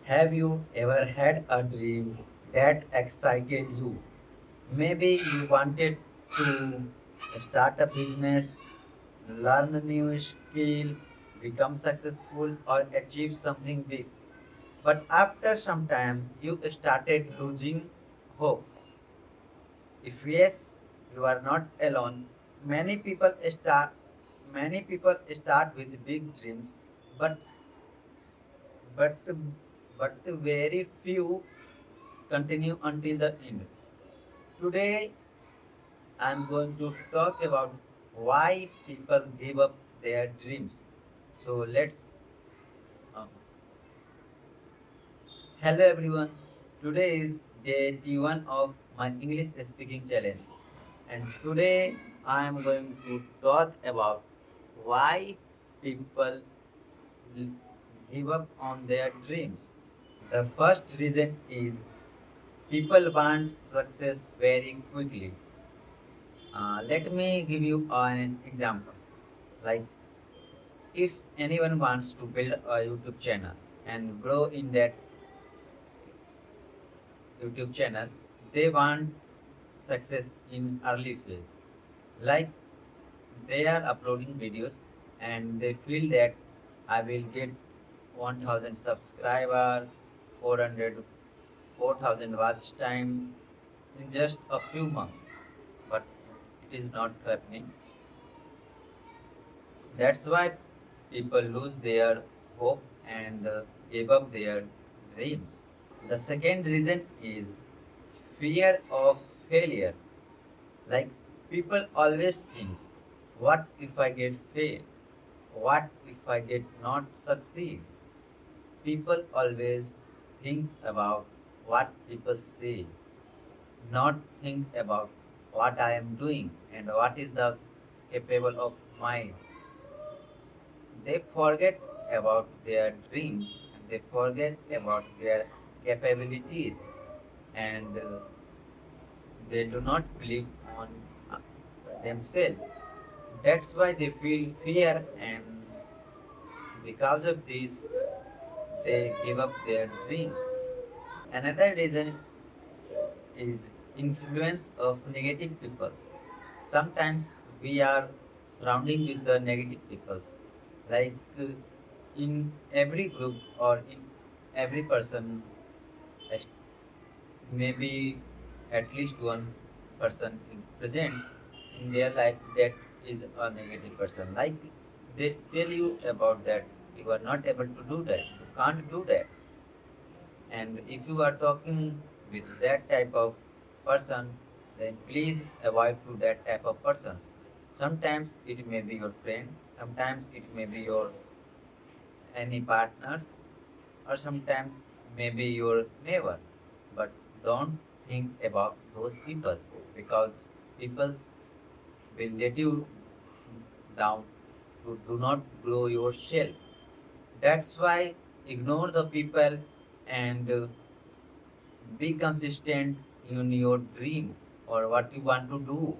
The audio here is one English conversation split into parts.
Have you ever had a dream that excited you? Maybe you wanted to start a business, learn a new skill, become successful, or achieve something big. But after some time, you started losing hope. If yes, you are not alone. Many people start many people start with big dreams, but but but very few continue until the end. Today, I'm going to talk about why people give up their dreams. So let's. Um, Hello everyone. Today is day T1 of my English speaking challenge, and today I am going to talk about why people l- give up on their dreams. The first reason is people want success very quickly. Let me give you an example. Like, if anyone wants to build a YouTube channel and grow in that YouTube channel, they want success in early phase. Like, they are uploading videos and they feel that I will get 1000 subscriber, 400, 4000 watch time in just a few months. But it is not happening. That's why people lose their hope and give up their dreams. The second reason is fear of failure. Like, people always think, what if I get fail? What if I get not succeed? People always think about what people say, not think about what I am doing and what is the capable of mind. They forget about their dreams and they forget about their capabilities, and they do not believe on uh, themselves. That's why they feel fear, and because of this, they give up their dreams. Another reason is influence of negative people. Sometimes we are surrounding with the negative people. Like, in every group or in every person, as maybe at least one person is present in their life that is a negative person. Like, they tell you about that you are not able to do that, you can't do that. And if you are talking with that type of person, then please avoid to that type of person. Sometimes it may be your friend, sometimes it may be your any partner, or sometimes maybe your neighbor. But don't think about those people, because people will let you down to do not grow yourself. That's why ignore the people and be consistent in your dream or what you want to do.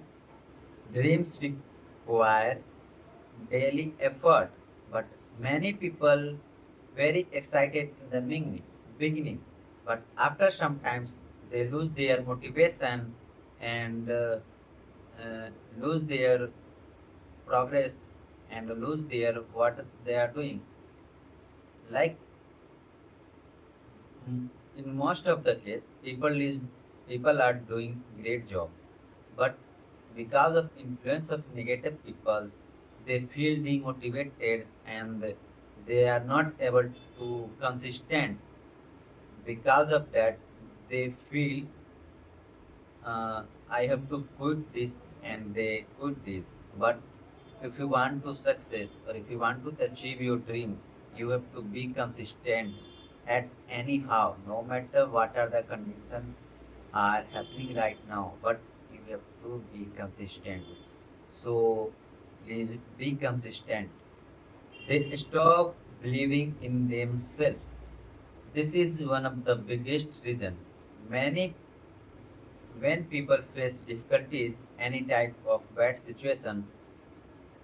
Dreams require daily effort, but many people very excited in the beginning, but after sometimes they lose their motivation and lose their progress and lose their what they are doing. Like, in most of the case, people are doing great job, but because of influence of negative peoples, they feel demotivated and they are not able to consistent. Because of that, they feel I have to quit this, and they quit this. But if you want to success or if you want to achieve your dreams, you have to be consistent at anyhow, no matter what are the conditions are happening right now, but you have to be consistent. So please be consistent. They stop believing in themselves. This is one of the biggest reason. Many When people face difficulties, any type of bad situation,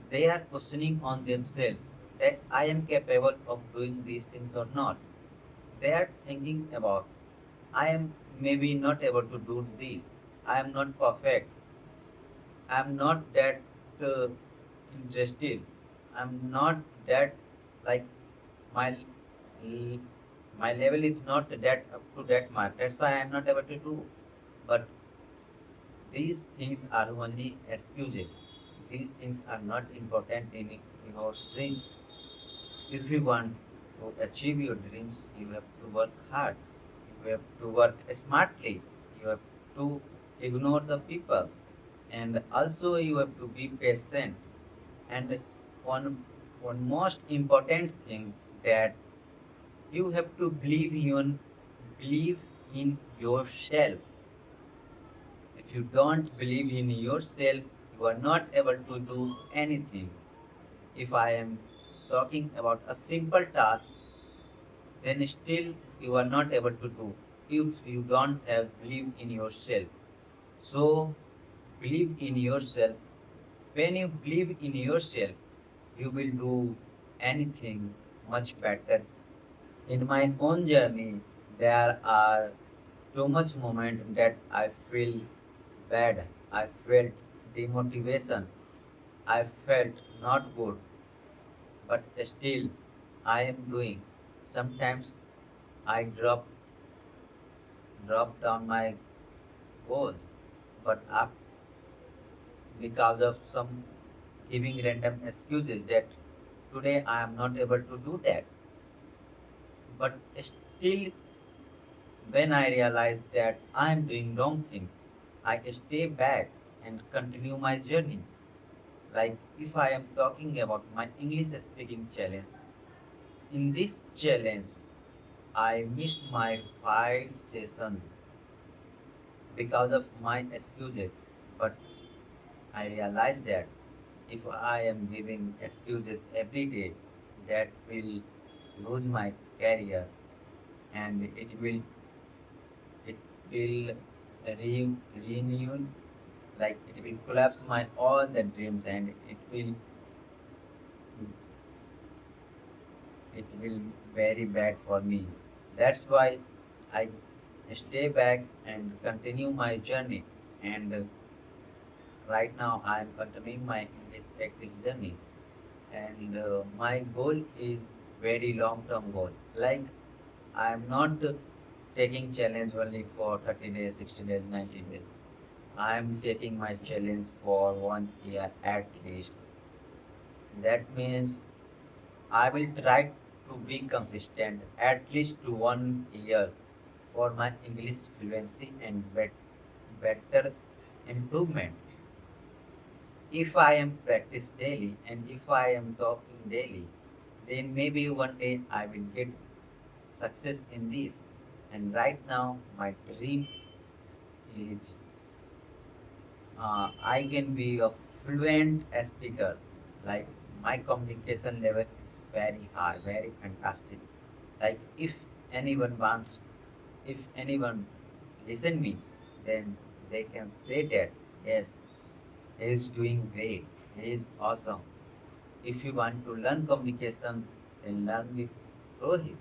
they are questioning on themselves that I am capable of doing these things or not. They are thinking about, I am maybe not able to do this. I am not perfect. I am not that uh, interested. I'm not that like my l- my level is not that up to that mark. That's why I'm not able to do. But these things are only excuses. These things are not important in your dreams. If you want to achieve your dreams, you have to work hard. You have to work smartly. You have to ignore the peoples. And also you have to be patient. And one most important thing that you have to believe in yourself. If you don't believe in yourself, you are not able to do anything. If I am talking about a simple task, then still you are not able to do if you don't have believe in yourself. So believe in yourself. When you believe in yourself, you will do anything much better. In my own journey, there are too much moment that I feel bad. I felt demotivation. I felt not good, but still I am doing. Sometimes I drop down my goals, but after, because of some giving random excuses that today I am not able to do that. But still, when I realize that I am doing wrong things, I stay back and continue my journey. Like if I am talking about my English speaking challenge, in this challenge, I missed my 5 sessions because of my excuses. But I realized that if I am giving excuses every day, that will lose my career and it will renew, like it will collapse my all the dreams, and it will very bad for me. That's why I stay back and continue my journey. And right now I am continuing my English practice journey. And my goal is very long term goal. Like I am not taking challenge only for 30 days, 60 days, 90 days. I am taking my challenge for 1 year at least. That means I will try to be consistent at least to 1 year for my English fluency and better improvement. If I am practice daily and if I am talking daily, then maybe one day I will get success in this. And right now, my dream is I can be a fluent speaker. Like my communication level is very high, very fantastic. Like if anyone listen me, then they can say that yes, he is doing great, he is awesome. If you want to learn communication, then learn with Rohit.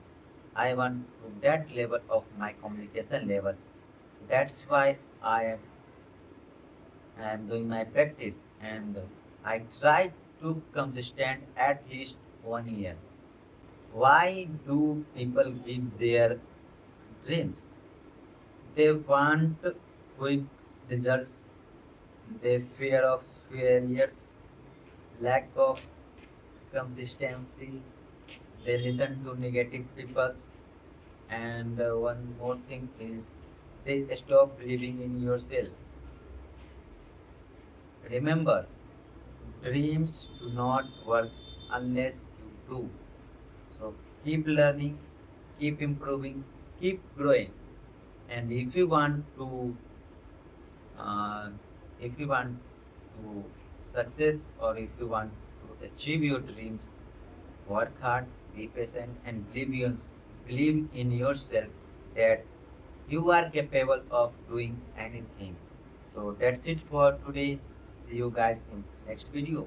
I want to that level of my communication level. That's why I am doing my practice, and I try to consistent at least 1 year. Why do people give their dreams? They want quick results. They fear of failures, lack of consistency. They listen to negative peoples. And one more thing is they stop believing in yourself. Remember, dreams do not work unless you do. So keep learning, keep improving, keep growing. And uh, if you want to success, or if you want to achieve your dreams, work hard, be patient, and believe in yourself that you are capable of doing anything. So that's it for today. See you guys in next video.